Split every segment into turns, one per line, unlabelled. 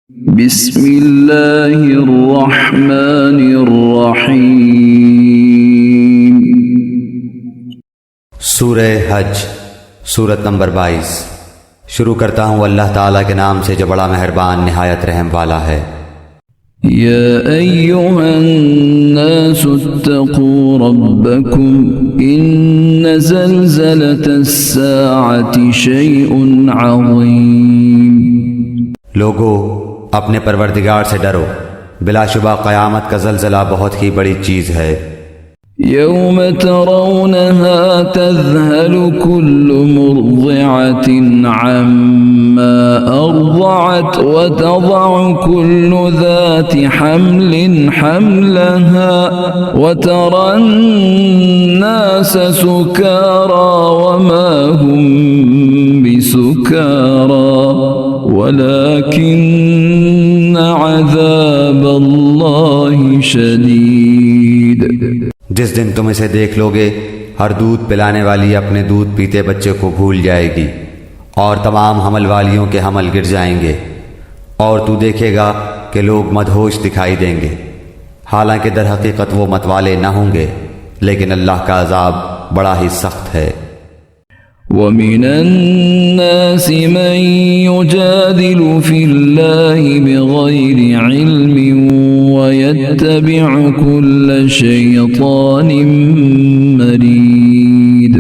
बिस्मिल्लाहिर्रहमानिर्रहीम।
सूरह हज सूरत नंबर 22। शुरू करता हूँ अल्लाह ताला के नाम से जो बड़ा मेहरबान निहायत रहम वाला है।
या अय्युहन्नासु इत्तक़ू रब्बकुम इन्न ज़ल्ज़लतस्साअति शैउन अज़ीम।
लोगो, अपने परवरदिगार से डरो, बिलाशुबा क़यामत का ज़ल्ज़ला बहुत ही बड़ी चीज़ है।
यौम तरौनहा तज़हलु कुल्लु मुर्दिअतिन अम्मा अर्दअत व तज़अु कुल्लु ज़ाति हम्लिन हम्लहा व तरन्नास सुकारा व मा हुम बिसुकारा वलाकिन्न अज़ाबल्लाहि शदीद।
जिस दिन तुम इसे देख लोगे, हर दूध पिलाने वाली अपने दूध पीते बच्चे को भूल जाएगी और तमाम हमल वालियों के हमल गिर जाएंगे, और तू देखेगा कि लोग मदहोश दिखाई देंगे। हालांकि दर हकीकत वो मतवाले न होंगे, लेकिन अल्लाह का अजाब बड़ा ही सख्त है।
वमिनन्नासि मन युजादिलु फिल्लाहि बिगैरि इल्मिन वयत्तबिअु कुल्ल शैतानिन मरीद।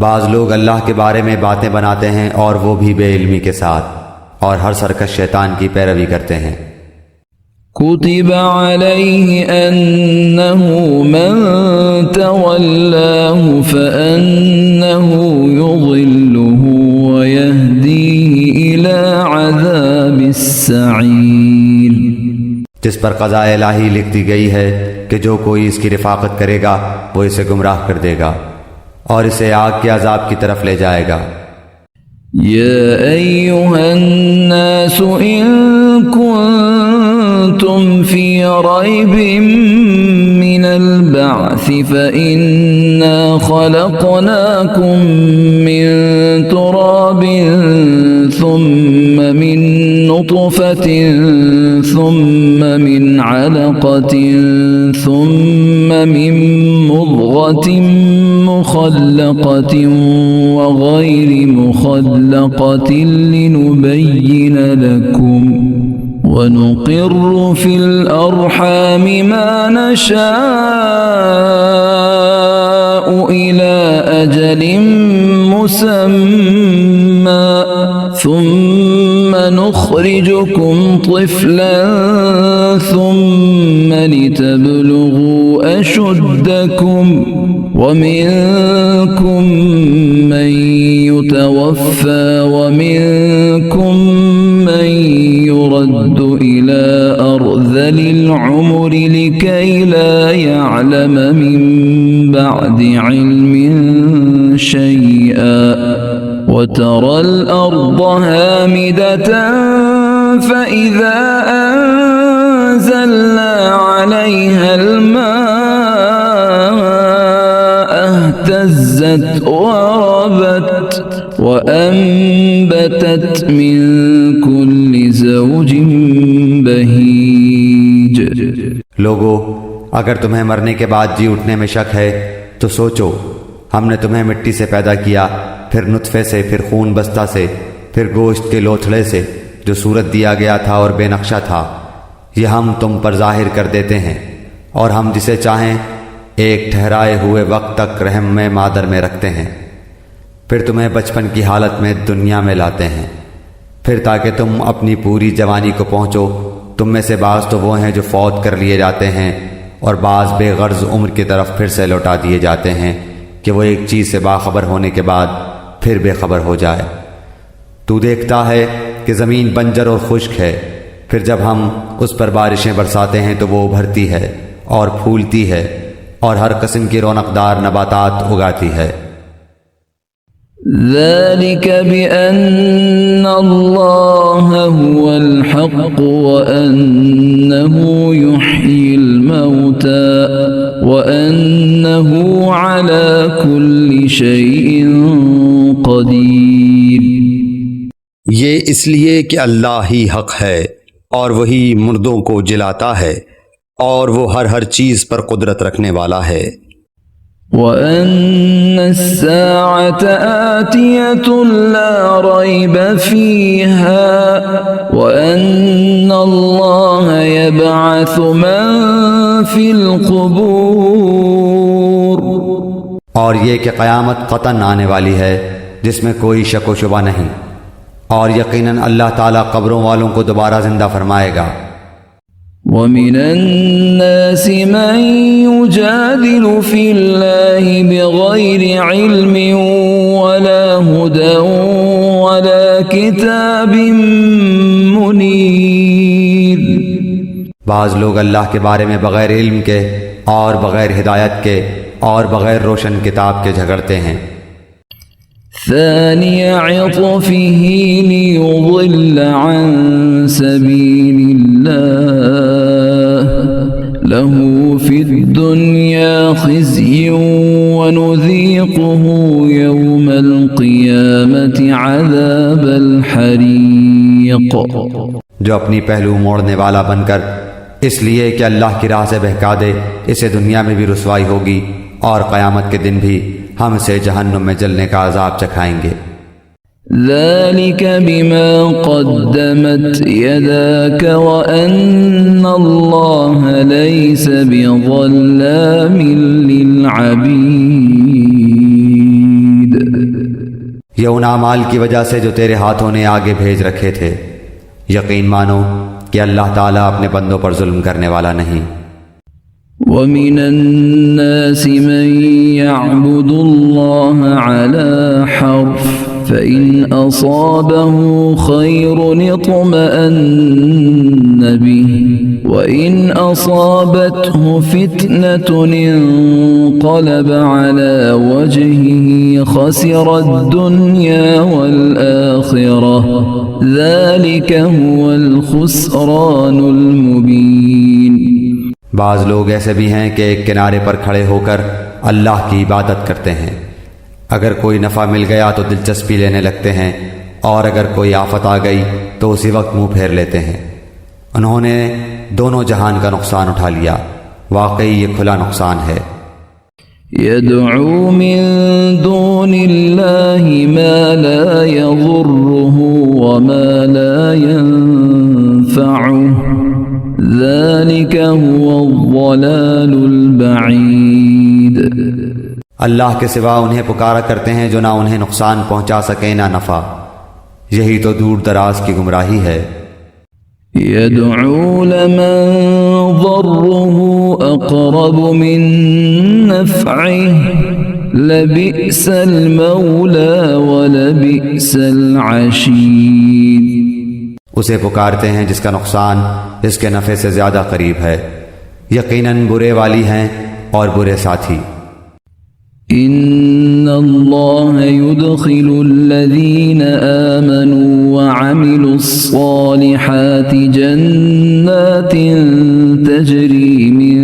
बाज़ लोग अल्लाह के बारे में बातें बनाते हैं और वो भी बेइल्मी के साथ, और हर सरकश शैतान की पैरवी करते हैं।
कुतिब अलैहि अन्नहु मन तवल्लाहु फअन्नहु युज़िल्लुहु व यहदीहि इला अज़ाबिस सईर।
जिस पर क़ज़ा इलाही लिख दी गई है कि जो कोई इसकी रिफ़ाक़त करेगा वो इसे गुमराह कर देगा और इसे आग के अज़ाब की तरफ ले जाएगा।
या अय्युहन्नासु इन कुंतुम फी रैबिम मिनल बअसी फइन्ना खलक़नाकुम मिन तुराबिन सुम्मा मिन नुत्फ़तिन सुम्मा मिन अलक़तिन सुम्मा मिन मुद्ग़तिन मुख़ल्लक़तिन व गैरि मुख़ल्लक़तिन लिनुबय्यिन लकुम वनुक़िर्रु फ़िल अर्हाम मा नशाअु इला अजलिन मुसम्मा सुम्मा नुख़रिजुकुम तिफ़लन सुम्मा लितबलुगू अशुद्दकुम वमिनकुम मन युतवफ़्फ़ा वमिनकुम मन युरद्दु इला अर्ज़लिल उम्रि लिकै ला यअलम मिन बअदि इल्मिन शैअ वतरल अर्ज़ हामिदतन फ़इज़ा अंज़लना अलैहल اهتزت وربت وأنبتت من كل زوج बहीज।
लोगो, अगर तुम्हें मरने के बाद जी उठने में शक है तो सोचो, हमने तुम्हें मिट्टी से पैदा किया, फिर नुत्फे से, फिर खून बस्ता से, फिर गोश्त के लोथड़े से जो सूरत दिया गया था और बेनक्शा था। यह हम तुम पर जाहिर कर देते हैं, और हम जिसे चाहें एक ठहराए हुए वक्त तक रहम में मादर में रखते हैं, फिर तुम्हें बचपन की हालत में दुनिया में लाते हैं, फिर ताकि तुम अपनी पूरी जवानी को पहुँचो। तुम में से बाज़ तो वो हैं जो फौत कर लिए जाते हैं, और बाज़ बेगर्ज उम्र की तरफ फिर से लौटा दिए जाते हैं कि वो एक चीज़ से बाखबर होने के बाद फिर बेखबर हो जाए। तू देखता है कि ज़मीन बंजर और खुश्क है, फिर जब हम उस पर बारिशें बरसाते हैं तो वो उभरती है और फूलती है और हर किस्म की रौनकदार नबातात उगाती है।
ذلك بأن الله هو الحق وأنه يحيي الموتى وأنه على كل شيء قدير।
ये इसलिए कि अल्लाह ही हक है और वही मुर्दों को जिलाता है और वो हर चीज़ पर कुदरत रखने वाला है।
وأن الساعة آتية لا ريب فيها وأن الله يبعث من في القبور।
और ये कि क़यामत क़तन आने वाली है जिसमें कोई शक व शुबा नहीं, और यकीनन अल्लाह ताला कब्रों वालों को दोबारा ज़िंदा फरमाएगा।
ومن الناس من يجادل في الله بغير علم ولا هدى ولا كتاب منير।
बाज़ लोग अल्लाह के बारे में बग़ैर इल्म के और बग़ैर हिदायत के और बग़ैर रोशन किताब के झगड़ते हैं।
ثاني عطفه ليضل عن سبيل الله له في الدنيا خزي ونذيقه يوم القيامة عذاب الحريق।
जो अपनी पहलू मोड़ने वाला बनकर इसलिए कि अल्लाह की राह से बहका दे, इसे दुनिया में भी रुसवाई होगी और क़यामत के दिन भी हम इसे जहन्नुम में जलने का अजाब चखाएंगे।
ذلك بما قدمت يداك وأن الله ليس بظلام للعبيد।
ये उन आमाल की वजह से जो तेरे हाथों ने आगे भेज रखे थे। यकीन मानो कि अल्लाह ताला अपने बंदों पर जुल्म करने वाला नहीं।
ومن الناس من يعبد الله على حرف فإن أصابه خير اطمأن به وإن أصابته فتنة انقلب على وجهه خسر الدنيا والآخرة ذلك هو الخسران المبين।
बाज़ लोग ऐसे भी हैं कि एक किनारे पर खड़े होकर अल्लाह की इबादत करते हैं। अगर कोई नफ़ा मिल गया तो दिलचस्पी लेने लगते हैं, और अगर कोई आफत आ गई तो उसी वक्त मुंह फेर लेते हैं। उन्होंने दोनों जहान का नुकसान उठा लिया। वाकई ये खुला नुकसान है।
यदऊ मिन दूनिल्लाहि मा ला यज़ुर्रुहु व मा ला यंफ़अुहु ज़ालिक हुवल-ज़लालुल बईद।
अल्लाह के सिवा उन्हें पुकारा करते हैं जो ना उन्हें नुकसान पहुंचा सके ना नफ़ा। यही तो दूर दराज की गुमराही है।
यदऊ लमन ज़र्रुहु अक़रब मिन नफ़इहि लबिअसल मौला व लबिअसल अशीर।
उसे पुकारते हैं जिसका नुकसान इसके नफ़े से ज़्यादा करीब है। यकीनन बुरे वाली हैं और बुरे साथी।
इन्नल्लाह युदखिलुल्लज़ीना आमनू व अमिलुस्सालिहाति जन्नातिन तजरी मिन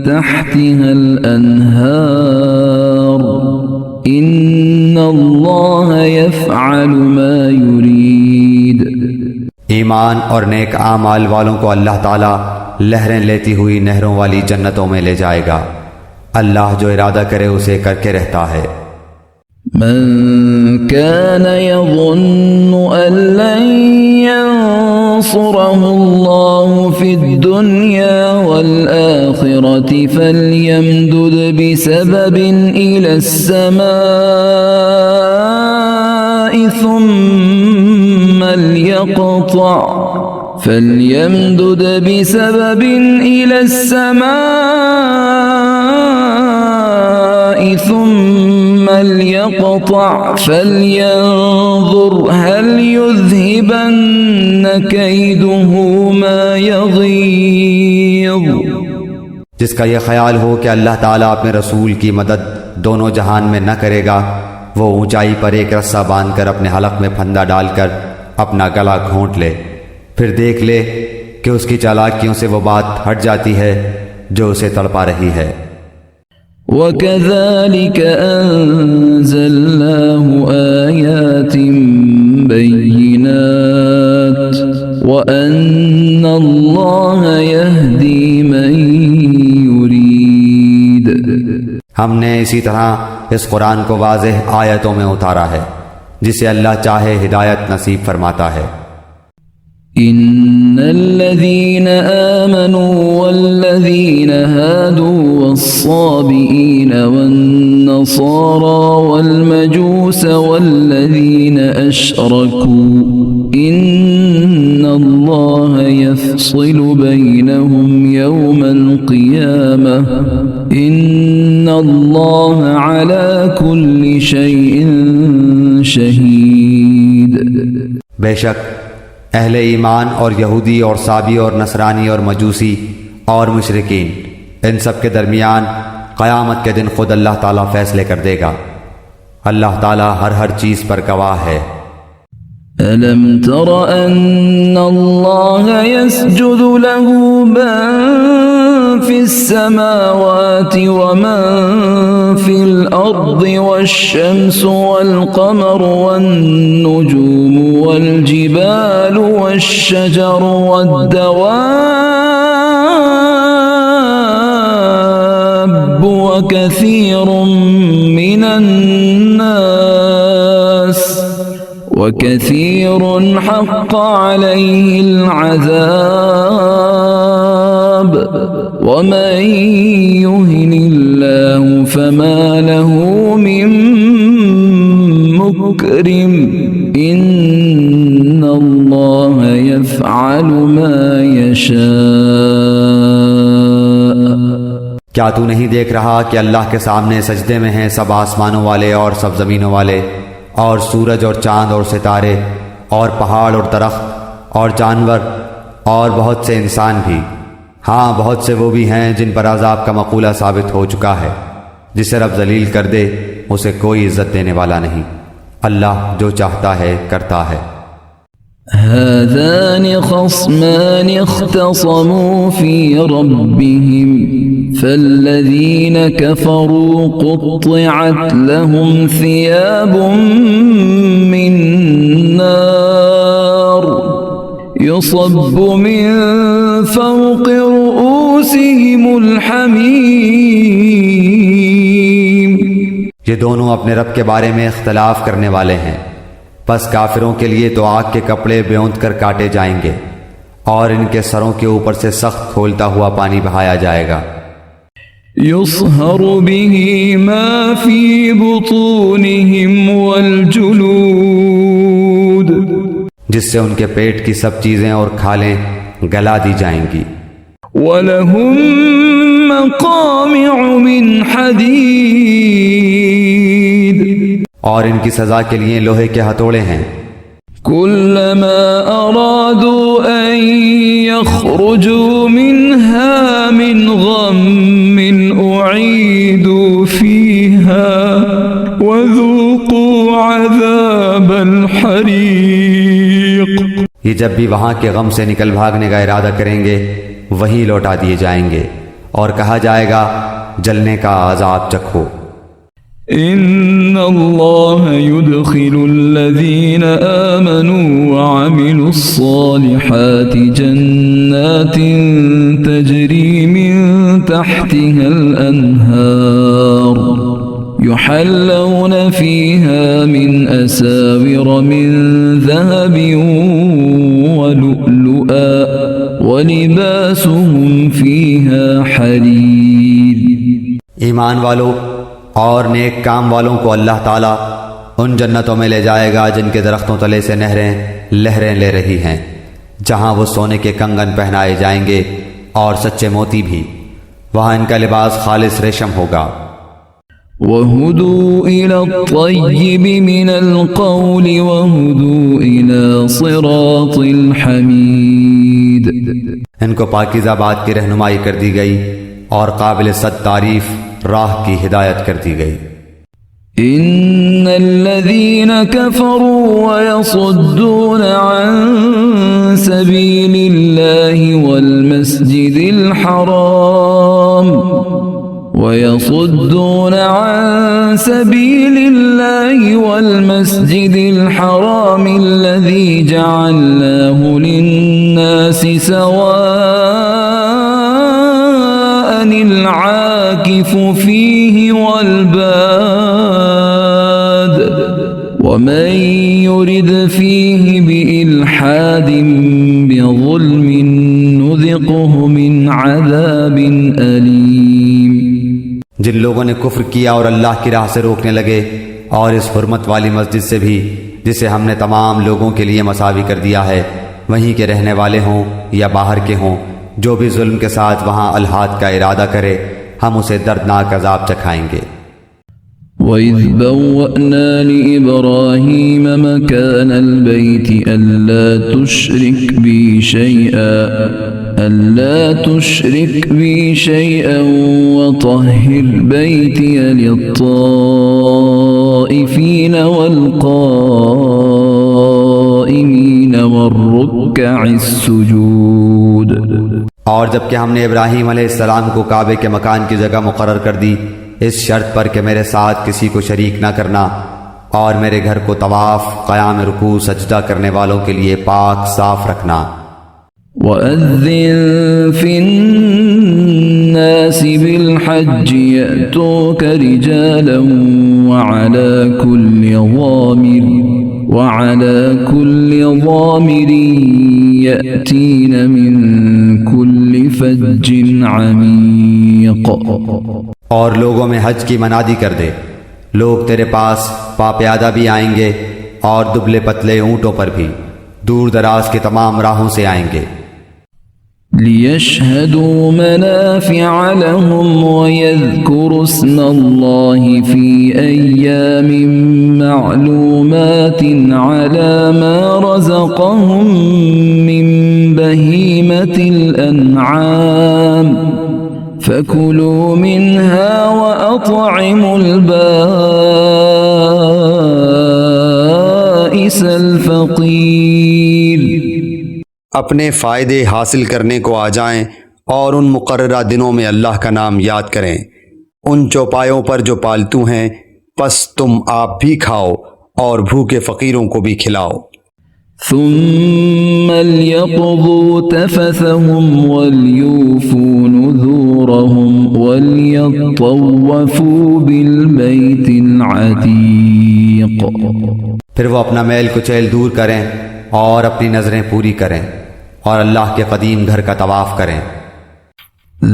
तहतिहल अन्हार इन्नल्लाह यफ़अलु मा युरीद।
ईमान और नेक आमाल वालों को अल्लाह ताला लहरें लेती हुई नहरों वाली जन्नतों में ले जाएगा। अल्लाह जो इरादा करे उसे करके रहता है।
मन कान यज़ुन्नु अन लन यंसुरहुल्लाहु फिद्दुन्या वल आखिरति फल्यमदुद बिसबबिन इलस्समाइ थुम्मा लियक़तअ फल्यमदुद बिसबबिन इलस्समाइ थुम्मा लियक़तअ फल्यंज़ुर हल युज़हिबन्न कैदुहु मा यग़ीज़।
जिसका यह ख्याल हो कि अल्लाह ताला अपने रसूल की मदद दोनों जहान में न करेगा, वो ऊंचाई पर एक रस्सा बांधकर अपने हलक में फंदा डालकर अपना गला घोंट ले, फिर देख ले कि उसकी चालाकियों से वो बात हट जाती है जो उसे तड़पा रही है।
वकज़ालिक अंज़लनाहु आयातिन बय्यिनात वअन्न अल्लाह यहदी मन युरीद।
हमने इसी तरह इस कुरान को वाज़ेह आयतों में उतारा है, जिसे अल्लाह चाहे हिदायत नसीब फरमाता है।
इन्नल्लज़ीन आमनू वल्लज़ीन हादू वस्साबीन वन्नसारा वल्मजूस वल्लज़ीन अशरकू इन्नल्लाह यफ़्सिलु बैनहुम यौमल क़ियामह इन्नल्लाह अला कुल्लि शैइन शहीद।
बेशक अहले ईमान और यहूदी और साबी और नसरानी और मजूसी और मुशरिकीन, इन सब के दरमियान क़यामत के दिन खुद अल्लाह ताला फैसले कर देगा। अल्लाह ताला हर चीज़ पर गवाह है।
अलम तर अन्नल्लाह यसजुदु लहू मन फिस समावाति व मन फिल अर्दि वश्शम्सु वल क़मरु वन नुजूमु वल जिबालु वश्शजरु वद्दवाब्बु व कसीरुम मिनन नास वकसीर हक़्क़ अलैहिल अज़ाब वमन युहिनिल्लाहु फमा लहू मिन मुक्रिम इन्नल्लाह यफ़अलु मा यशा।
क्या तू नहीं देख रहा कि अल्लाह के सामने सजदे में हैं सब आसमानों वाले और सब ज़मीनों वाले, और सूरज और चाँद और सितारे और पहाड़ और दरख्त और जानवर और बहुत से इंसान भी। हाँ, बहुत से वो भी हैं जिन पर अज़ाब का मक़ूला साबित हो चुका है। जिसे रब जलील कर दे उसे कोई इज़्ज़त देने वाला नहीं। अल्लाह जो चाहता है करता है।
हाज़ानि ख़स्मानि इख़्तसमू फ़ी रब्बिहिम फ़ल्लज़ीन कफ़रू क़ुत्तिअत लहुम सियाबुम मिन नार युसब्बु मिन फ़ौक़ि रुऊसिहिमुल हमीम।
ये दोनों अपने रब के बारे में इख्तलाफ करने वाले हैं, बस काफिरों के लिए तो आग के कपड़े ब्योंत कर काटे जाएंगे और इनके सरों के ऊपर से सख्त खोलता हुआ पानी बहाया जाएगा।
युस्हरु बिही मा फी बुतूनिहिम वल जुलूद,
जिससे उनके पेट की सब चीजें और खालें गला दी जाएंगी।
वलहुम मक़ामिउ मिन हदीद,
और इनकी सजा के लिए लोहे के हथौड़े हैं।
कुल्लमा अरादू अन यख़रुजू मिन्हा मिन गम्मिन उईदू फीहा वज़ूक़ू अज़ाबल हरीक़।
ये जब भी वहां के गम से निकल भागने का इरादा करेंगे वहीं लौटा दिए जाएंगे और कहा जाएगा जलने का अज़ाब चखो।
इन्नल्लाह युदखिलुल्लज़ीन आमनू व अमिलुस्सालिहाति जन्नातिन तजरी मिन तहतिहल अन्हार युहल्लौन फीहा मिन असाविर मिन ज़हबिन व लुअलुआ व लिबासुहुम फीहा हरीर।
ईमान वालों और नेक काम वालों को अल्लाह ताला उन जन्नतों में ले जाएगा जिनके दरख्तों तले से नहरें लहरें ले रही हैं, जहां वो सोने के कंगन पहनाए जाएंगे और सच्चे मोती भी। वहां इनका लिबास खालिस रेशम होगा।
वहुदू इला तय्यिबि मिनल क़ौलि वहुदू इला सिरातिल हमीद।
इनको पाकीज़ा बात की रहनुमाई कर दी गई और काबिल सद तारीफ राह की हिदायत कर दी गई।
इन्नल्लज़ीन कफ़रू व यसुद्दून अन सबीलिल्लाहि वल मस्जिदिल हराम व वयसुद्दून अन सबीलिल्लाहि वल मस्जिदिल हरामिल्लज़ी जअलनाहु लिन्नासि सवाअनिल आकिफु फीहि वल बाद वमन युरिद फीहि बिइल्हादिन बिज़ुल्मिन नुज़िक़हु मिन अज़ाबिन अलीम।
जिन लोगों ने कुफ्र किया और अल्लाह की राह से रोकने लगे और इस हुर्मत वाली मस्जिद से भी जिसे हमने तमाम लोगों के लिए मसावी कर दिया है, वहीं के रहने वाले हों या बाहर के हों, जो भी जुल्म के साथ वहाँ अलहाद का इरादा करे, हम उसे दर्दनाक अजाब चखाएंगे।
वइज़ बव्वअना लिइब्राहीम मकानल बैति अल्ला तुश्रिक बी शैअन वतह्हिर बैतिय लित्ताइफीन वल्क़ाइमीन वर्रुक्कइस्सुजूद।
और जबकि हमने इब्राहीम अलैहिस्सलाम को काबे के मकान की जगह मुकर्रर कर दी, इस शर्त पर कि मेरे साथ किसी को शरीक न करना और मेरे घर को तवाफ, क़याम रुकू, सजदा करने वालों के लिए पाक साफ रखना।
वअज़्ज़िन फ़िन्नासि बिलहज्जि यअतूक रिजालन वअला कुल्लि ज़ामिरिन यअतीन मिन कुल्लि फज्जिन अमीक़।
और लोगों में हज की मनादी कर दे, लोग तेरे पास पाप्यादा भी आएंगे और दुबले पतले ऊँटों पर भी दूर दराज के तमाम राहों से आएंगे।
लियशहदू मनाफ़िअ लहुम वयज़कुरु स्मल्लाहि फ़ी अय्यामिन मअलूमातिन अला मा रज़क़हुम मिन बहीमतिल अन्आम फकुलू मिन्हा वअत्इमुल बाइसल फ़क़ीर।
अपने फ़ायदे हासिल करने को आ जाएं और उन मुकर्ररा दिनों में अल्लाह का नाम याद करें। उन चौपायों पर जो पालतू हैं, बस तुम आप भी खाओ और भूखे फ़कीरों को भी खिलाओ।
ثم ليقضوا تفثهم وليوفوا نذورهم وليطوفوا بالبيت العتيق।
फिर वो अपना मैल कुचैल दूर करें और अपनी नज़रें पूरी करें और अल्लाह के कदीम घर का तवाफ़ करें।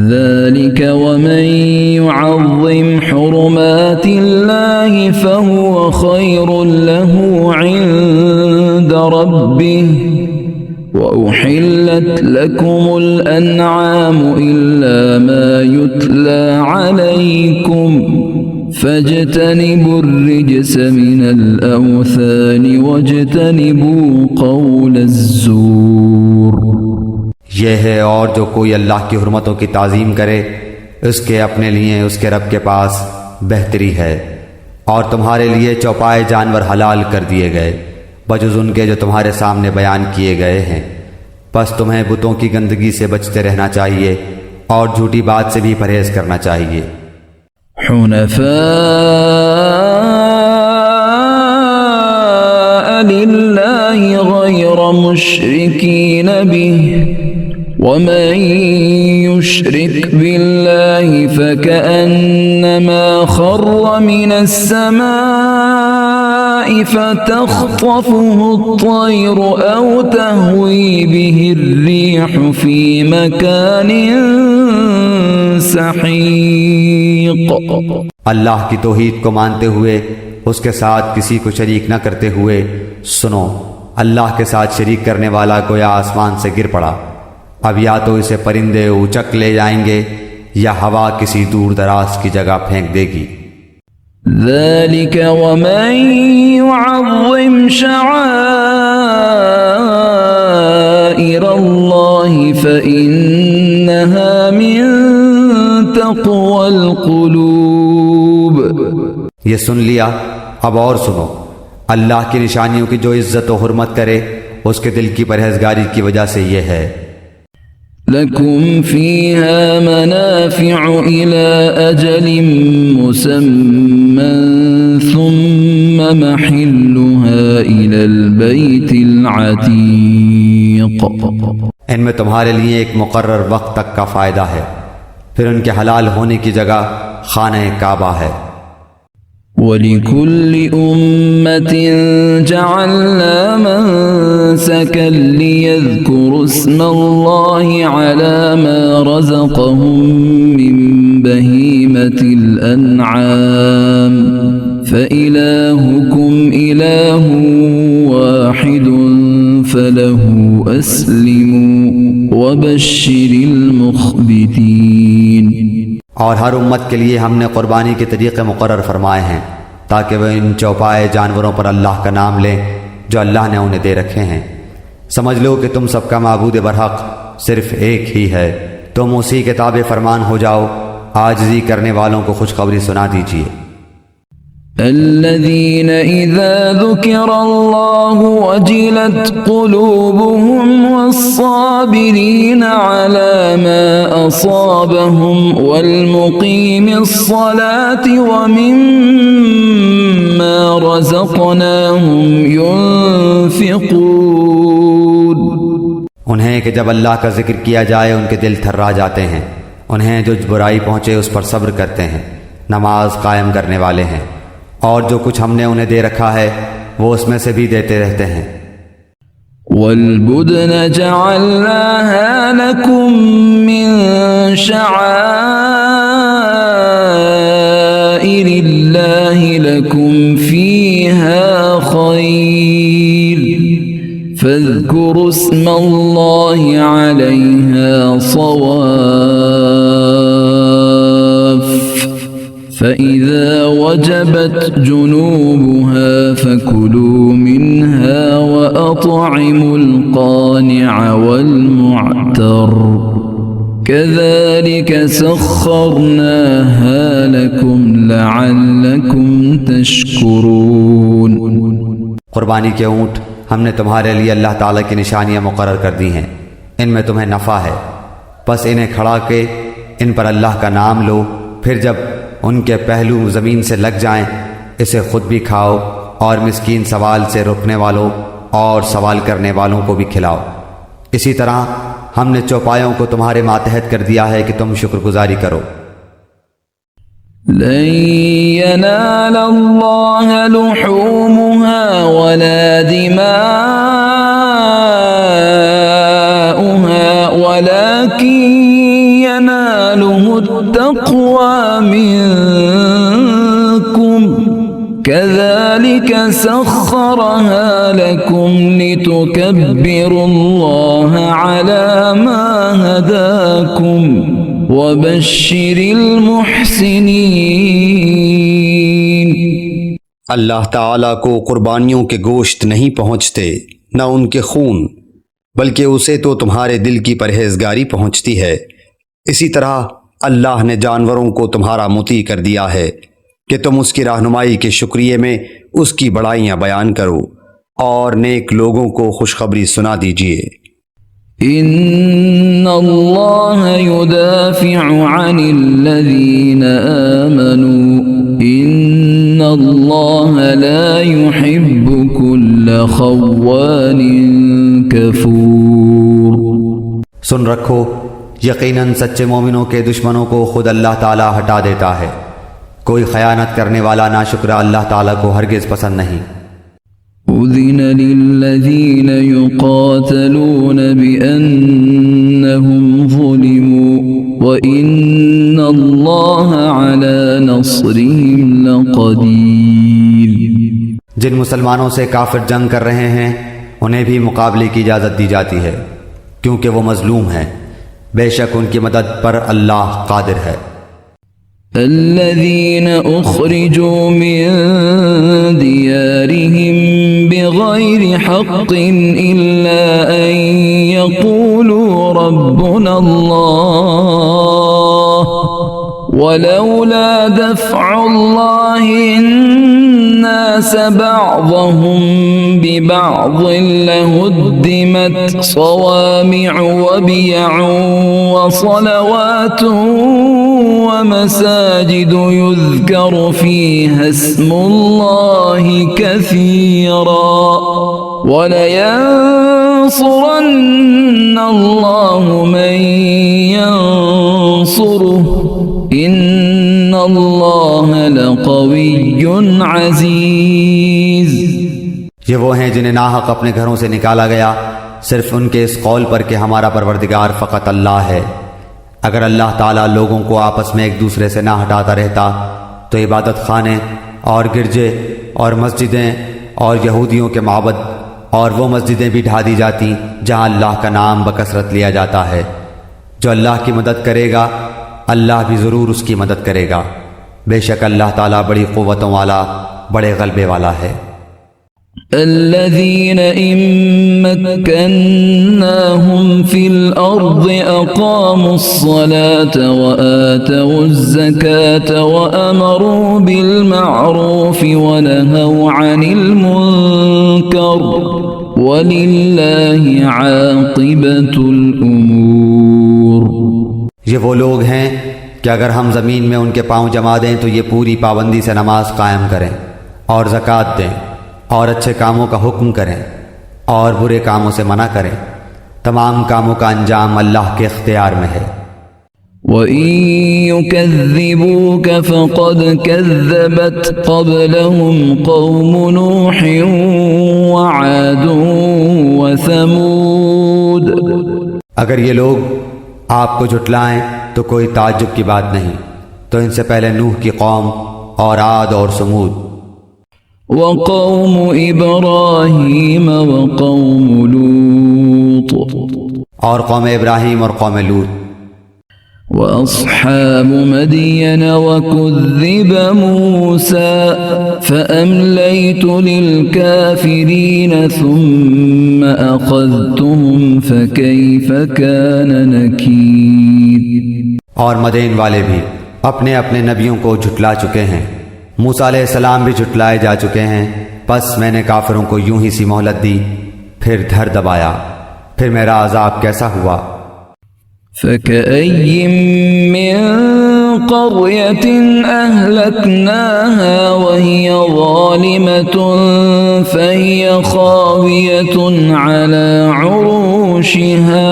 ذلك ومن يعظم حرمات الله فهو خير له عند ربه وأحلت لكم الأنعام إلا ما يتلى عليكم فاجتنبوا الرجس من الأوثان واجتنبوا قول الزور।
यह है और जो कोई अल्लाह की हुर्मतों की ताज़ीम करे, उसके अपने लिए उसके रब के पास बेहतरी है। और तुम्हारे लिए चौपाए जानवर हलाल कर दिए गए बजुज़ उनके जो तुम्हारे सामने बयान किए गए हैं। बस तुम्हें बुतों की गंदगी से बचते रहना चाहिए और झूठी बात से भी परहेज करना चाहिए।
हुनफ़ा लिल्लाहि गैर मुश्रिकीन बिहि वमन युश्रिक बिल्लाहि फकअन्नमा खर्र मिनस समाइ फतख्तफुहु अत्तयरु औ तहवी बिहि अर्रीहु फी मकानिन सहीक़।
अल्लाह की तौहीद को मानते हुए, उसके साथ किसी को शरीक न करते हुए सुनो, अल्लाह के साथ शरीक करने वाला गोया आसमान से गिर पड़ा। अब या तो इसे परिंदे उचक ले जाएंगे या हवा किसी दूर दराज की जगह फेंक देगी।
ذلك ومن يعظم شعائر الله فإنها من تقوى القلوب।
ये सुन लिया, अब और सुनो, अल्लाह की निशानियों की जो इज्जत और हुर्मत करे, उसके दिल की परहेजगारी की वजह से ये है।
لكم فيها منافع إلى أجل مسمى ثم محلها إلى البيت العتيق
इनमें तुम्हारे लिए एक मुकर्रर वक्त तक का फ़ायदा है, फिर उनके हलाल होने की जगह खाने काबा है।
ولكل أمة جعلنا منسكا ليذكروا اسم الله على ما رزقهم من بهيمة الأنعام فإلهكم إله واحد فله أسلموا وبشر المخبتين।
और हर उम्मत के लिए हमने कुर्बानी के तरीक़े मुकर्रर फरमाए हैं ताकि वह इन चौपाए जानवरों पर अल्लाह का नाम लें जो अल्लाह ने उन्हें दे रखे हैं। समझ लो कि तुम सबका माबूद बरहक सिर्फ एक ही है, तुम उसी के ताबे फरमान हो जाओ। आजिज़ी करने वालों को खुशखबरी सुना दीजिए।
الذين إذا ذكر الله وجلت قلوبهم والصابرين على ما أصابهم والمقيم الصلاة ومما رزقناهم ينفقون।
उन्हें कि जब अल्लाह का जिक्र किया जाए उनके दिल थर्रा जाते हैं, उन्हें जो बुराई पहुँचे उस पर सब्र करते हैं, नमाज कायम करने वाले हैं, और जो कुछ हमने उन्हें दे रखा है वो उसमें से भी देते रहते हैं।
वल्बुदन जअलनाहा लकुम मिन शआइरिल्लाहि लकुम फीहा खैर फज़्कुरु स्मल्लाहि अलैहा सवाफ فإذا وجبت جنوبها فكلوا منها وأطعموا القانع والمعتر كذلك سخرناها لكم لعلكم تشكرون।
कुर्बानी के ऊँट हमने तुम्हारे लिए अल्लाह ताला की निशानियाँ मुकर्रर कर दी हैं, इनमें तुम्हें नफ़ा है, बस इन्हें खड़ा के इन पर अल्लाह का नाम लो, फिर जब उनके पहलू ज़मीन से लग जाएं, इसे खुद भी खाओ और मिस्कीन सवाल से रुकने वालों और सवाल करने वालों को भी खिलाओ। इसी तरह हमने चौपायों को तुम्हारे मातहत कर दिया है कि तुम शुक्रगुजारी करो।
लन यनाल अल्लाह लुहूमुहा वला दिमाउहा वलाकिन यनालुहु तक़वा मिनकुम कज़ालिक सख़्ख़रहा लकुम लितुकब्बिरुल्लाह अला मा हदाकुम वबश्शिरिल मुहसिनीन।
अल्लाह ताला को कुर्बानियों के गोश्त नहीं पहुँचते, न उनके खून, बल्कि उसे तो तुम्हारे दिल की परहेजगारी पहुँचती है। इसी तरह अल्लाह ने जानवरों को तुम्हारा मुती कर दिया है कि तुम उसकी रहनुमाई के शुक्रिये में उसकी बड़ाइयाँ बयान करो और नेक लोगों को खुशखबरी सुना दीजिए।
इन्नल्लाह युदाफ़िउ अनिल्लज़ीन आमनू इन्नल्लाह ला युहिब्बु कुल्ल ख़व्वानिन कफ़ूर।
सुन रखो, यकीनन सच्चे मोमिनों के दुश्मनों को खुद अल्लाह ताला हटा देता है। कोई खयानत करने वाला नाशुक्र अल्लाह ताला को हरगिज़ पसंद नहीं।
उज़िन लिल्लज़ीन युक़ातलून बिअन्नहुम ज़ुलिमू व इन्नल्लाह अला नस्रिहिम लक़दीर।
जिन मुसलमानों से काफिर जंग कर रहे हैं उन्हें भी मुकाबले की इजाज़त दी जाती है, क्योंकि वो मजलूम हैं। बेशक उनकी मदद पर अल्लाह कादिर है।
الذين أخرجوا من ديارهم بغير حق إلا أن يقولوا ربنا الله वलौला दफ़अुल्लाहि अन्नास बअज़हुम बिबअज़िन लहुद्दिमत सवामिअु व बियअु व सलवातुन व मसाजिदु युज़करु फ़ीहा इस्मुल्लाहि कसीरा वलयंसुरन्नल्लाहु मन यंसुरुहु इन्नल्लाह लक़विय्युन अज़ीज़।
ये वो हैं जिन्हें नाहक अपने घरों से निकाला गया सिर्फ उनके इस कौल पर कि हमारा परवरदिगार फ़कत अल्लाह है। अगर अल्लाह ताला लोगों को आपस में एक दूसरे से ना हटाता रहता तो इबादत खाने और गिरजे और मस्जिदें और यहूदियों के माबद और वो मस्जिदें भी ढा दी जाती जहाँ अल्लाह का नाम बकसरत लिया जाता है। जो अल्लाह की मदद करेगा अल्लाह भी ज़रूर उसकी मदद करेगा। बेशक अल्लाह ताला बड़ी क़ुव्वतों वाला बड़े ग़लबे वाला है।
الذين إن مكناهم في الأرض أقاموا الصلاة وآتوا الزكاة وأمروا بالمعروف ونهوا عن المنكر ولله عاقبة الأمور।
ये वो लोग हैं कि अगर हम ज़मीन में उनके पाँव जमा दें तो ये पूरी पाबंदी से नमाज कायम करें और ज़कात दें और अच्छे कामों का हुक्म करें और बुरे कामों से मना करें। तमाम कामों का अंजाम अल्लाह के इख्तियार में है।
वइन युकज़्ज़िबूक फ़क़द कज़्ज़बत क़ब्लहुम क़ौम नूह व आद व समूद।
अगर ये लोग आपको झुटलाएं तो कोई ताज्जुब की बात नहीं, तो इनसे पहले नूह की कौम और आद और समूद
व कौम इब्राहीम व कौम लूत
और कौम इब्राहीम और कौम लूत
व अस्हाब मदियन व कुज़्ज़िब मूसा फ़अम्लयतु लिलकाफ़िरीन सुम्म अख़ज़्तुहुम फ़कैफ़ कान नकीर।
और मदीन वाले भी अपने अपने नबियों को झुटला चुके हैं। मूसा अलैहिस्सलाम भी झुटलाए जा चुके हैं। बस मैंने काफिरों को यूं ही सी मोहलत दी, फिर धर दबाया, फिर मेरा अजाब कैसा हुआ।
फ़कअय्यिम मिन क़र्यतिन अहलकनाहा वहिय ज़ालिमतुन फ़हिय ख़ावियतुन अला उरूशिहा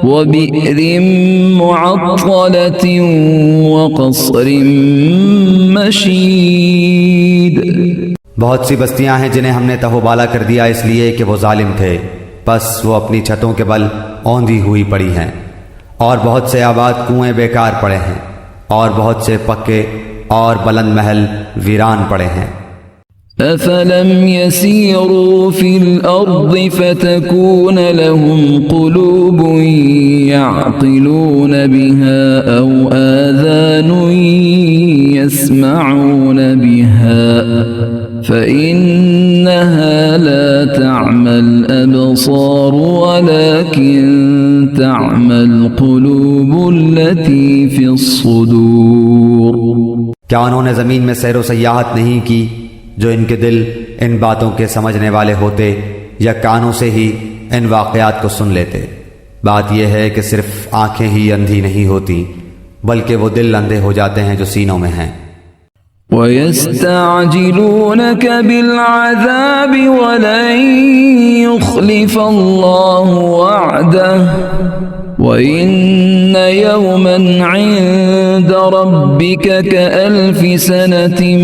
व बि'रिन मुअत्तलतिन व क़स्रिन मशीद।
बहुत सी बस्तियां हैं जिन्हें हमने तहोबाला कर दिया इसलिए कि वो जालिम थे, बस वो अपनी छतों के बल औंधी हुई पड़ी हैं। और बहुत से आबाद कुएं बेकार पड़े हैं और बहुत से पक्के और बुलंद महल वीरान पड़े हैं।
अफलम यसीरू फिल अर्दि फतकून लहुम क़ुलूबुन यअक़िलून बिहा औ आज़ानुन यस्मऊन बिहा फ़इन्नहा ला तअमल अबसार वलाकिन तअमल क़ुलूबुल्लती फ़िस्सुदूर।
क्या उन्होंने ज़मीन में सैरो सयाहत नहीं की जो इनके दिल इन बातों के समझने वाले होते या कानों से ही इन वाक़यात को सुन लेते। बात यह है कि सिर्फ आंखें ही अंधी नहीं होती बल्कि वो दिल अंधे हो जाते हैं जो सीनों में हैं।
वयस्तअजिलूनक बिलअज़ाब वलन युख़्लिफ़ल्लाहु वअदहु वइन्न यौमन इन्द रब्बिक कअल्फ़ि सनतिन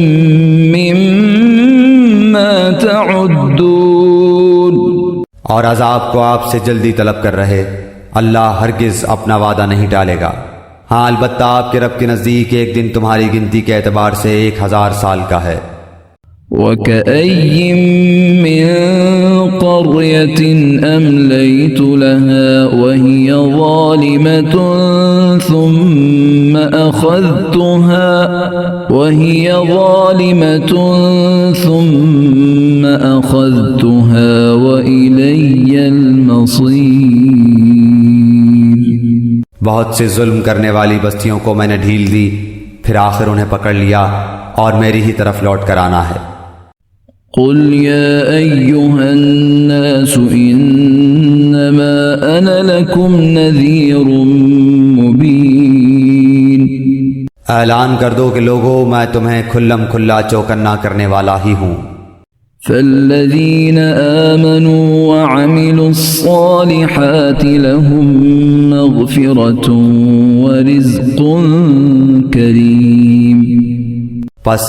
मिम्मा तउद्दून।
और अजाब को आपसे जल्दी तलब कर रहे, अल्लाह हरगिज़ अपना वादा नहीं टालेगा। हाँ, अलबत्ता आपके रब के नज़दीक एक दिन तुम्हारी गिनती के एतबार से 1000 साल का है।
वकअय्यिम मिन क़र्यतिन अम्लयतु लहा वहिय ज़ालिमतुन सुम्म अख़ज़्तुहा व इलैयल मसीर।
बहुत से जुल्म करने वाली बस्तियों को मैंने ढील दी, फिर आखिर उन्हें पकड़ लिया और मेरी ही तरफ लौट कर आना है।
قل يا أيها الناس إنما أنا لكم نذير مبين।
ऐलान कर दो कि लोगों, मैं तुम्हें खुल्लम खुल्ला चौकन्ना करने वाला ही हूँ।
فالذين آمنوا وعملوا الصالحات لهم مغفرة ورزق كريم।
बस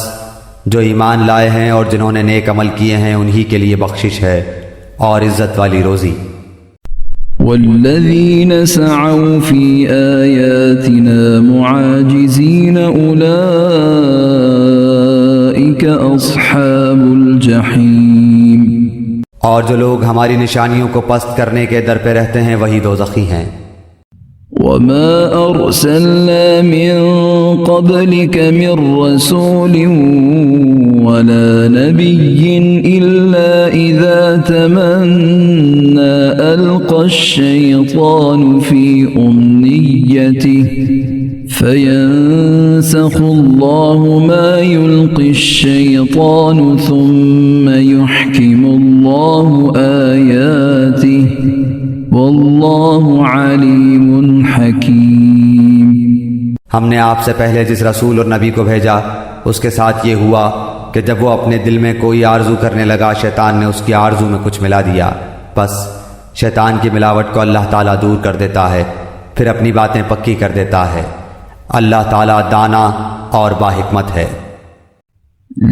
जो ईमान लाए हैं और जिन्होंने नेक अमल किए हैं उन्हीं के लिए बख्शिश है और इज्जत वाली रोज़ी।
والذين سعوا في آياتنا معاجزين أولئك أصحاب الجحيم।
और जो लोग हमारी निशानियों को पस्त करने के दर पे रहते हैं वही दोज़खी हैं।
وما أرسلنا من قبلك من رسول ولا نبي إلا إذا تمنى ألقى الشيطان في أمنيته فينسخ الله ما يلقي الشيطان ثم يحكم الله آياته वल्लाहु अलीमुन हकीम।
हमने आपसे पहले जिस रसूल और नबी को भेजा उसके साथ ये हुआ कि जब वो अपने दिल में कोई आरजू करने लगा शैतान ने उसकी आरजू में कुछ मिला दिया, बस शैतान की मिलावट को अल्लाह ताला दूर कर देता है, फिर अपनी बातें पक्की कर देता है। अल्लाह ताला दाना और बाहिकमत है।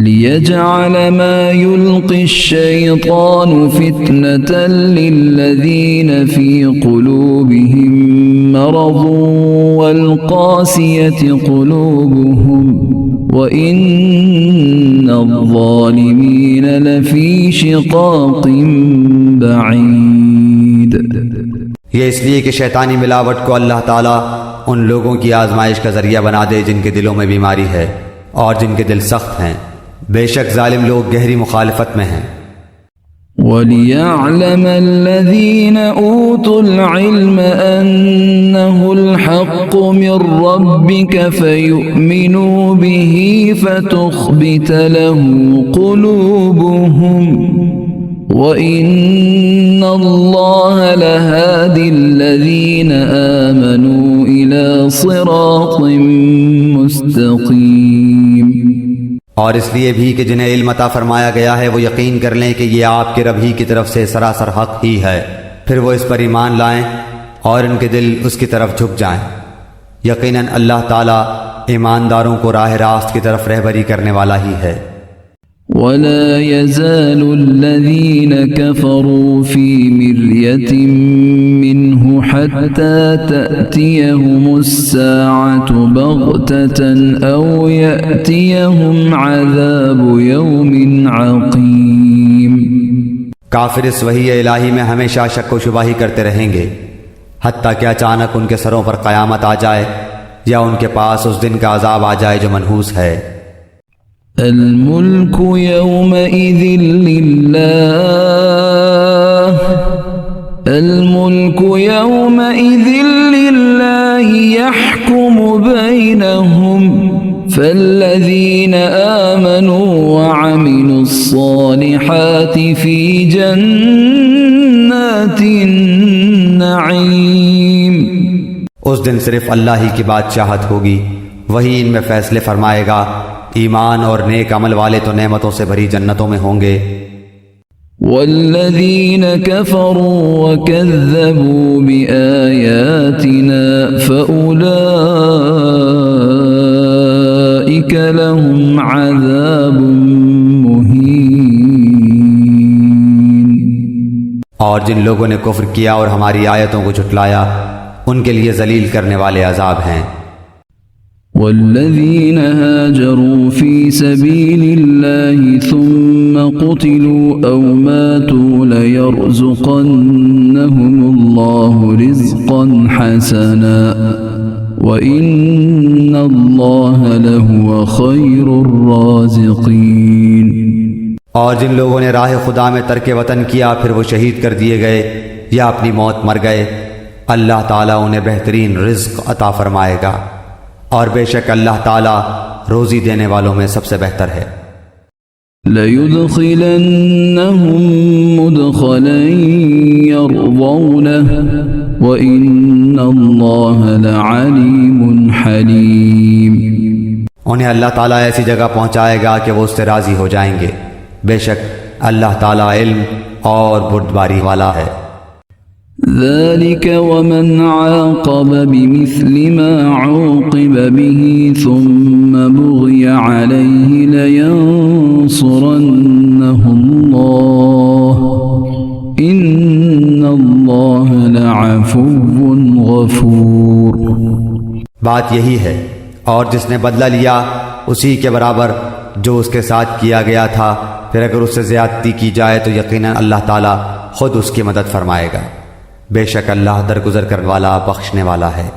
लियजअल मा युल्क़ि अश-शैतानु फितनतन लिल्लज़ीन फ़ी क़ुलूबिहिम मरज़ुन वल क़ासियति क़ुलूबुहुम व इन्नज़-ज़ालिमीन लफ़ी शिक़ाक़िन बഈद।
ये इसलिए कि शैतानी मिलावट को अल्लाह ताला उन लोगों की आजमाइश का जरिया बना दे जिनके दिलों में बीमारी है और जिनके दिल सख्त हैं। बेशक जालिम लोग गहरी मुखालिफत में हैं।
वलियअलम अल्लज़ीन ऊतुल इल्म अन्नहुल हक़्क़ु मिर रब्बिक फयुमिनू बिही फतुख़बित लहू क़ुलूबुहुम व इन्नल्लाह लहादिल्लज़ीन आमनू इला सिरातिम मुस्तक़ीम।
और इसलिए भी कि जिन्हें इल्म अता फरमाया गया है वो यकीन कर लें कि ये आपके रब ही की तरफ से सरासर हक ही है, फिर वो इस पर ईमान लाएं और इनके दिल उसकी तरफ झुक जाएं। यकीनन अल्लाह ताला ईमानदारों को राह रास्त की तरफ रहबरी करने वाला ही है।
वला यज़ालुल्लज़ीन कफ़रू फ़ी मिर्यतिन मिन्हु हत्ता तअतियहुमुस्साअतु बग़ततन औ यअतियहुम अज़ाबु यौमिन अक़ीम।
काफिर इस वही इलाही में हमेशा शक व शुबा ही करते रहेंगे हत्ता कि अचानक उनके सरों पर क़यामत आ जाए या उनके पास उस दिन का अज़ाब आ जाए जो मनहूस है।
अल-मुल्कु यौमइज़िन लिल्लाह अल-मुल्कु यौमइज़िन लिल्लाहि यहकुमु बैनहुम फल्लज़ीन आमनू व अमिलुस्सालिहाति फ़ी जन्नातिन नईम।
उस दिन सिर्फ अल्लाह ही की बादशाहत होगी, वही इनमें फैसले फरमाएगा। ईमान और नेक अमल वाले तो नेमतों से भरी जन्नतों में होंगे।
वल्लज़ीन कफ़रू व कज़्ज़बू बिआयातिना फ़उलाइक लहुम अज़ाबुम मुहीन।
और जिन लोगों ने कुफ्र किया और हमारी आयतों को झुटलाया उनके लिए जलील करने वाले अजाब हैं।
वल्लज़ीन हाजरू फ़ी सबीलिल्लाहि सुम्मा क़ुतिलू औ मातू लयरज़ुक़न्नहुमुल्लाहु रिज़्क़न हसना व इन्नल्लाह लहुव ख़ैरुर राज़िक़ीन।
और जिन लोगों ने राह खुदा में तर्क वतन किया फिर वो शहीद कर दिए गए या अपनी मौत मर गए, अल्लाह ताला उन्हें बेहतरीन रिज़्क़ अता फरमाएगा और बेशक अल्लाह ताला रोज़ी देने वालों में सबसे बेहतर है।
लयुदखिलन्नहुम मुदखलन यरज़ौनह व इन्नल्लाह लअलीमुन हलीम।
उन्हें अल्लाह ताला ऐसी जगह पहुंचाएगा कि वो उससे राज़ी हो जाएंगे। बेशक अल्लाह ताला इल्म और बुर्दबारी वाला है।
ذلك ومن عاقب بمثل ما عوقب به ثم بغي عليه لينصرنه الله إن الله لعفو غفور।
बात यही है, और जिसने बदला लिया उसी के बराबर जो उसके साथ किया गया था, फिर अगर उससे ज़्यादती की जाए तो यकीनन अल्लाह ताला खुद उसकी मदद फरमाएगा। बेशक अल्लाह दरगुजर करने वाला, बख्शने वाला है।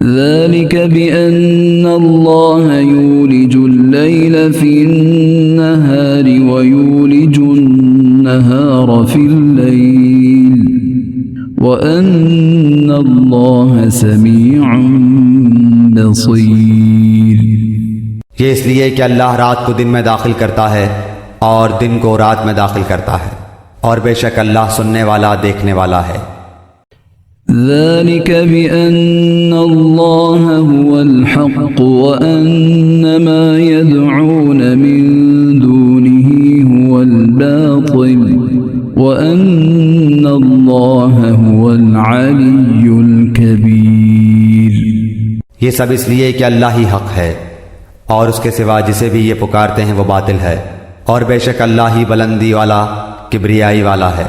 ذلك بأن الله يولج الليل في النهار ويولج النهار في الليل وأن الله سميع بصير।
ये इसलिए कि अल्लाह रात को दिन में दाखिल करता है और दिन को रात में दाखिल करता है, और बेशक अल्लाह सुनने वाला, देखने वाला है।
ذلك بأن الله هو الحق وأن ما يدعون من دونه هو الباطل وأن الله هو العلي الكبير।
ये सब इसलिए कि अल्लाह ही हक है और उसके सिवा जिसे भी ये पुकारते हैं वो बातिल है, और बेशक अल्लाह ही बुलंदी वाला, किब्रियाई वाला है।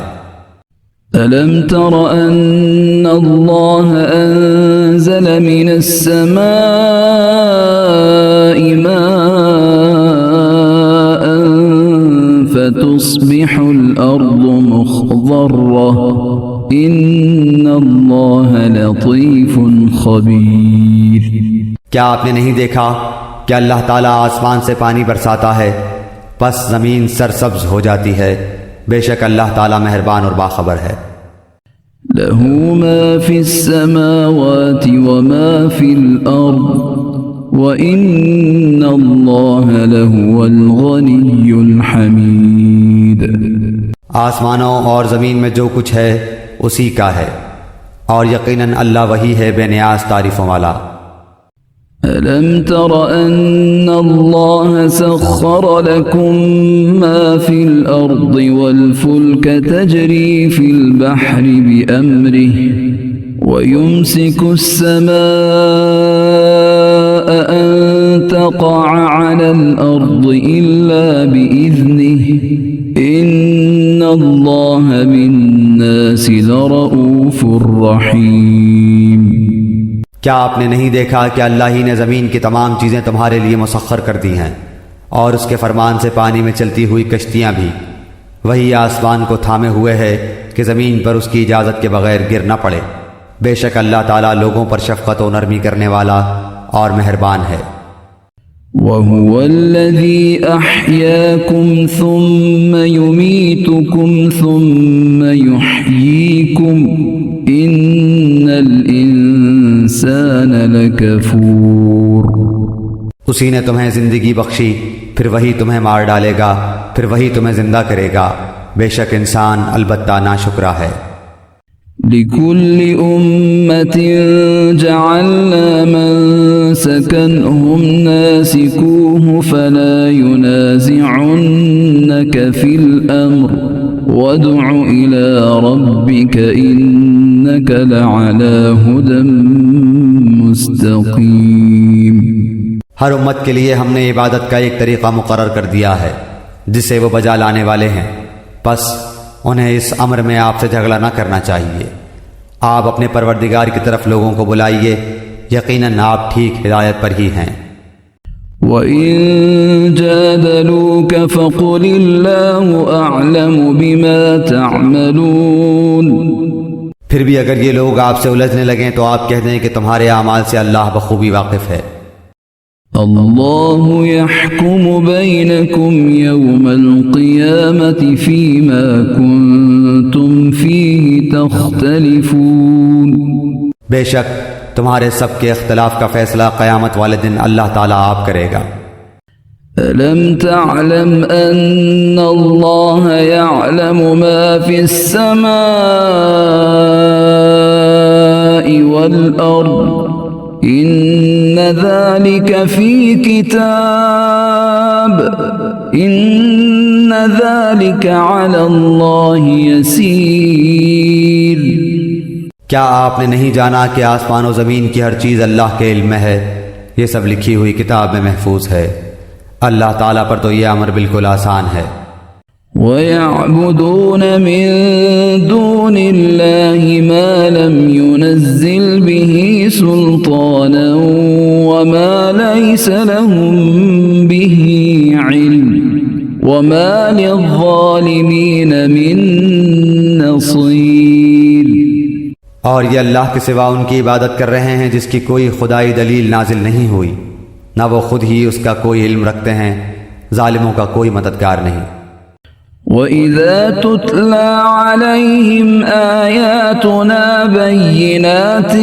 ألم تر أن الله أنزل من السماء ماء فتصبح الأرض مخضرة إن الله لطيف خبير।
क्या आपने नहीं देखा कि अल्लाह ताला आसमान से पानी बरसाता है, बस ज़मीन सरसब्ज हो जाती है। बेशक अल्लाह ताला मेहरबान और बाखबर है।
له ما في السماوات وما في الأرض وإن الله لهو الغني الحميد।
आसमानों और ज़मीन में जो कुछ है उसी का है, और यकीनन अल्लाह वही है बेनियाज तारीफ़ों वाला।
ألم تر أن الله سخر لكم ما في الأرض والفلك تجري في البحر بأمره ويمسك السماء أن تقع على الأرض إلا بإذنه إن الله بالناس لرؤوف رحيم।
क्या आपने नहीं देखा कि अल्लाह ही ने ज़मीन की तमाम चीज़ें तुम्हारे लिए मुसख्खर कर दी हैं, और उसके फरमान से पानी में चलती हुई कश्तियाँ भी। वही आसमान को थामे हुए है कि ज़मीन पर उसकी इजाज़त के बगैर गिर न पड़े। बेशक अल्लाह ताला लोगों पर शफ़क़त और नरमी करने वाला और मेहरबान है।
वहुव अल्लज़ी अहयाकुम सुम्म युमीतुकुम सुम्म युहयीकुम इन्नल इंसान लकफूर।
उसी ने तुम्हें ज़िंदगी बख्शी, फिर वही तुम्हें मार डालेगा, फिर वही तुम्हें ज़िंदा करेगा। बेशक इंसान अलबत्ता नाशुक्रा है।
लिकुल्लि उम्मतिन जअलना मनसकन हुम नासिकूहु फला युनाज़िउन्नक फिल अम्र वदउ इला रब्बिक इन्नक लअला हुदन मुस्तक़ीम।
हर उम्मत के लिए हमने इबादत का एक तरीक़ा मुकर्रर कर दिया है जिसे वो बजा लाने वाले हैं, बस उन्हें इस अम्र में आपसे झगड़ा न करना चाहिए। आप अपने परवरदिगार की तरफ लोगों को बुलाइए, यकीनन आप ठीक हिदायत पर ही हैं।
वइन जादलूक फ़क़ुलिल्लाहु अअलमु बिमा तअमलून।
फिर भी अगर ये लोग आपसे उलझने लगें तो आप कह दें कि तुम्हारे आमाल से अल्लाह बखूबी वाकिफ़ है।
अल्लाहु यहकुमु बैनकुम यौमल क़ियामति फ़ीमा कुन्तुम फ़ीहि तख़्तलिफ़ून।
बेशक तुम्हारे सबके इख्तिलाफ का फैसला क़यामत वाले दिन अल्लाह ताला आप करेगा।
ألم تعلم أن الله يعلم ما في السماء والأرض إن ذلك في كتاب إن ذلك على الله يسير।
क्या आपने नहीं जाना कि आसमान और ज़मीन की हर चीज़ अल्लाह के इल्म में है? ये सब लिखी हुई किताब में महफूज है। अल्लाह ताला पर तो ये अमर बिल्कुल आसान है।
وَيَعْبُدُونَ مِن دُونِ اللَّهِ مَا لَمْ يُنَزِّلْ بِهِ سُلْطَانًا وَمَا لَيْسَ لَهُم بِهِ عِلْمٌ وَمَا لِلظَّالِمِينَ مِن نَصِيرٍ।
और ये अल्लाह के सिवा उनकी इबादत कर रहे हैं जिसकी कोई खुदाई दलील नाजिल नहीं हुई, ना वो खुद ही उसका कोई इल्म रखते हैं, जालिमों का कोई मददगार नहीं।
وَإِذَا تُتْلَى عَلَيْهِمْ آيَاتُنَا بَيِّنَاتٍ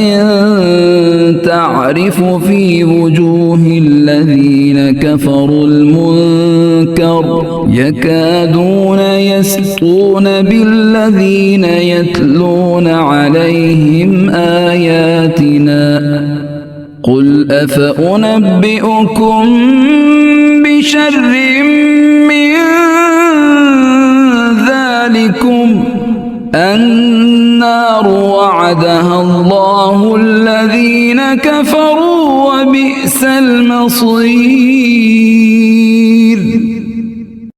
تَعْرِفُ فِي وُجُوهِ الَّذِينَ كَفَرُوا الْمُنكَرَ يَكَادُونَ يَسْطُونَ بِالَّذِينَ يَتْلُونَ عَلَيْهِمْ آيَاتِنَا قُلْ أَفَأُنَبِّئُكُم بِشَرٍّ مِّن ذَلِكُمْ النَّارُ وَعَدَهَا اللَّهُ الَّذِينَ كَفَرُوا وَبِئْسَ الْمَصِيرُ।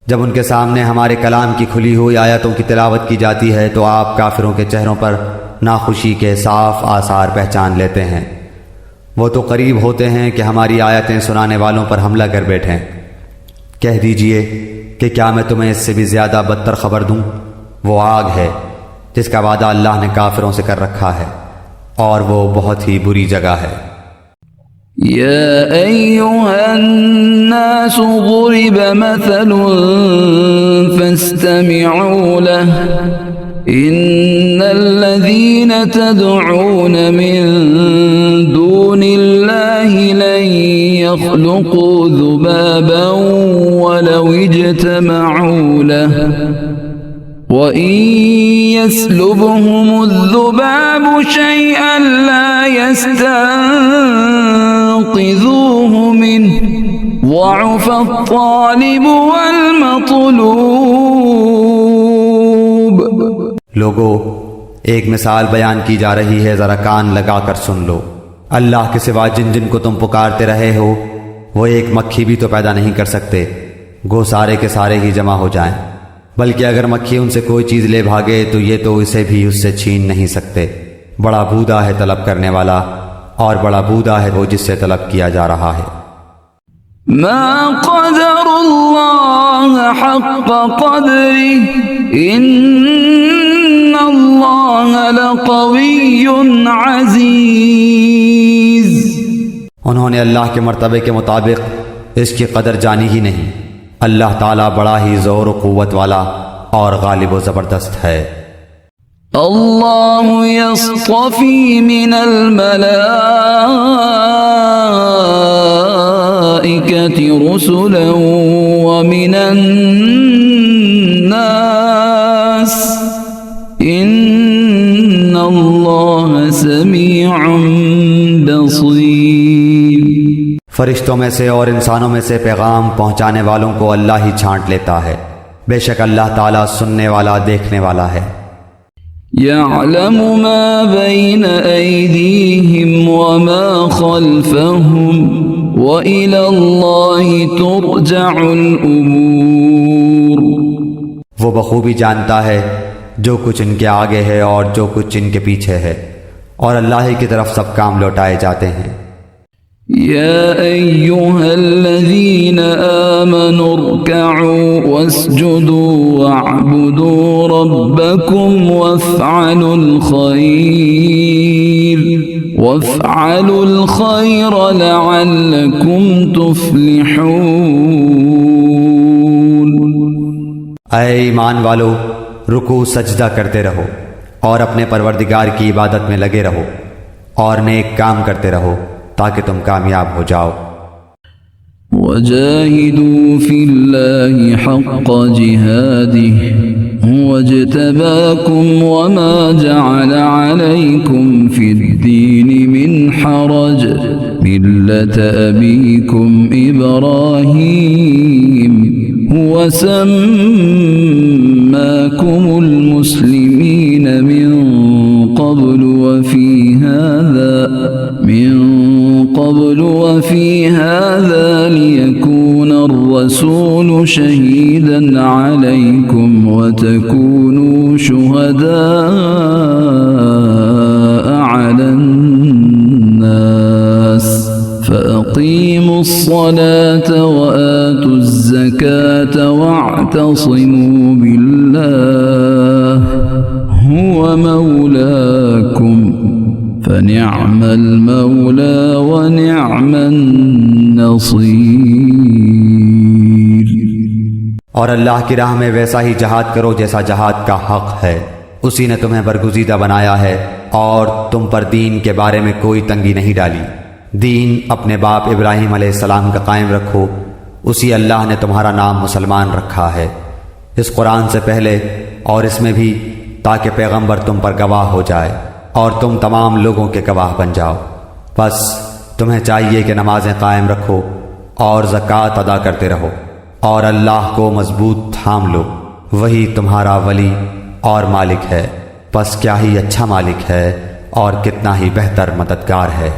जब उनके सामने हमारे कलाम की खुली हुई आयतों की तिलावत की जाती है तो आप काफिरों के चेहरों पर नाखुशी के साफ आसार पहचान लेते हैं। वो तो करीब होते हैं कि हमारी आयतें सुनाने वालों पर हमला कर बैठें। कह दीजिए कि क्या मैं तुम्हें इससे भी ज़्यादा बदतर खबर दूं? वो आग है जिसका वादा अल्लाह ने काफिरों से कर रखा है और वो बहुत ही बुरी जगह है।
يا أيها الناس ضرب مثل فاستمعوا له إن الذين تدعون من دون الله لن يخلقوا ذبابا ولو اجتمعوا له وإن يسلبهم الذباب شيئا لا يستنقذوه منه ضعف الطالب والمطلوب।
लोगो, एक मिसाल बयान की जा रही है, ज़रा कान लगाकर सुन लो। अल्लाह के सिवा जिन जिन को तुम पुकारते रहे हो वो एक मक्खी भी तो पैदा नहीं कर सकते, गो सारे के सारे ही जमा हो जाएं। बल्कि अगर मक्खी उनसे कोई चीज़ ले भागे तो ये तो इसे भी उससे छीन नहीं सकते। बड़ा बूदा है तलब करने वाला और बड़ा बूदा है वो जिससे तलब किया जा रहा है।
मा क़दरुल्लाह हक़्क़ क़द्रिही इन्नल्लाह लक़विय्युन अज़ीज़।
उन्होंने अल्लाह के मर्तबे के मुताबिक इसकी कदर जानी ही नहीं। अल्लाह ताला बड़ा ही ज़ोर व क़ुव्वत वाला और गालिब व ज़बरदस्त है।
अल्लाहु यस्तफ़ी मिनल मलाइकति रुसुलन व मिनन नास इन्नल्लाह समीउन बसीर।
फरिश्तों में से और इंसानों में से पैगाम पहुंचाने वालों को अल्लाह ही छांट लेता है। बेशक अल्लाह ताला सुनने वाला देखने वाला है।
यअलमु मा बैन ऐदीहिम व मा खल्फहुम व इलल्लाहि तुरजउल उमूर।
वो बखूबी जानता है जो कुछ इनके आगे है और जो कुछ इनके पीछे है, और अल्लाह ही की तरफ सब काम लौटाए जाते हैं।
या अय्युहल्लज़ीना आमनू इरकअू वस्जुदू वअबुदू रब्बकुम वफ़अलुल खैर लअल्लकुम तुफ़्लिहून।
ऐ ईमान वालो, रुकू सजदा करते रहो और अपने परवरदिगार की इबादत में लगे रहो और नेक काम करते रहो ताकि तुम कामयाब हो जाओ।
वजाहिदू फिल्लाहि हक़्क़ जिहादिही हुवा इज्तबाकुम वमा जअल अलैकुम फिद्दीनि मिन हरज मिल्लत अबीकुम इब्राहीम हुवा सम्माकुमुल मुस्लिमीन मिन क़ब्लु वफ़ी हाज़ा लियकून अर्रसूलु शहीदन अलैकुम वतकूनू शुहदाअ अलन्नास फ़अक़ीमुस्सलात वआतुज़्ज़कात वअतसिमू बिल्लाह हुवा मौलाकुम फ़निअमल मौला वनिअमन नसीर।
और अल्लाह की राह में वैसा ही जहाद करो जैसा जहाद का हक है। उसी ने तुम्हें बरगुज़ीदा बनाया है और तुम पर दीन के बारे में कोई तंगी नहीं डाली। दीन अपने बाप इब्राहीम अलैहिस्सलाम का कायम रखो। उसी अल्लाह ने तुम्हारा नाम मुसलमान रखा है इस कुरान से पहले और इसमें भी, ताकि पैगंबर तुम पर गवाह हो जाए और तुम तमाम लोगों के गवाह बन जाओ। बस तुम्हें चाहिए कि नमाजें कायम रखो और ज़कात अदा करते रहो और अल्लाह को मजबूत थाम लो। वही तुम्हारा वली और मालिक है। बस क्या ही अच्छा मालिक है और कितना ही बेहतर मददगार है।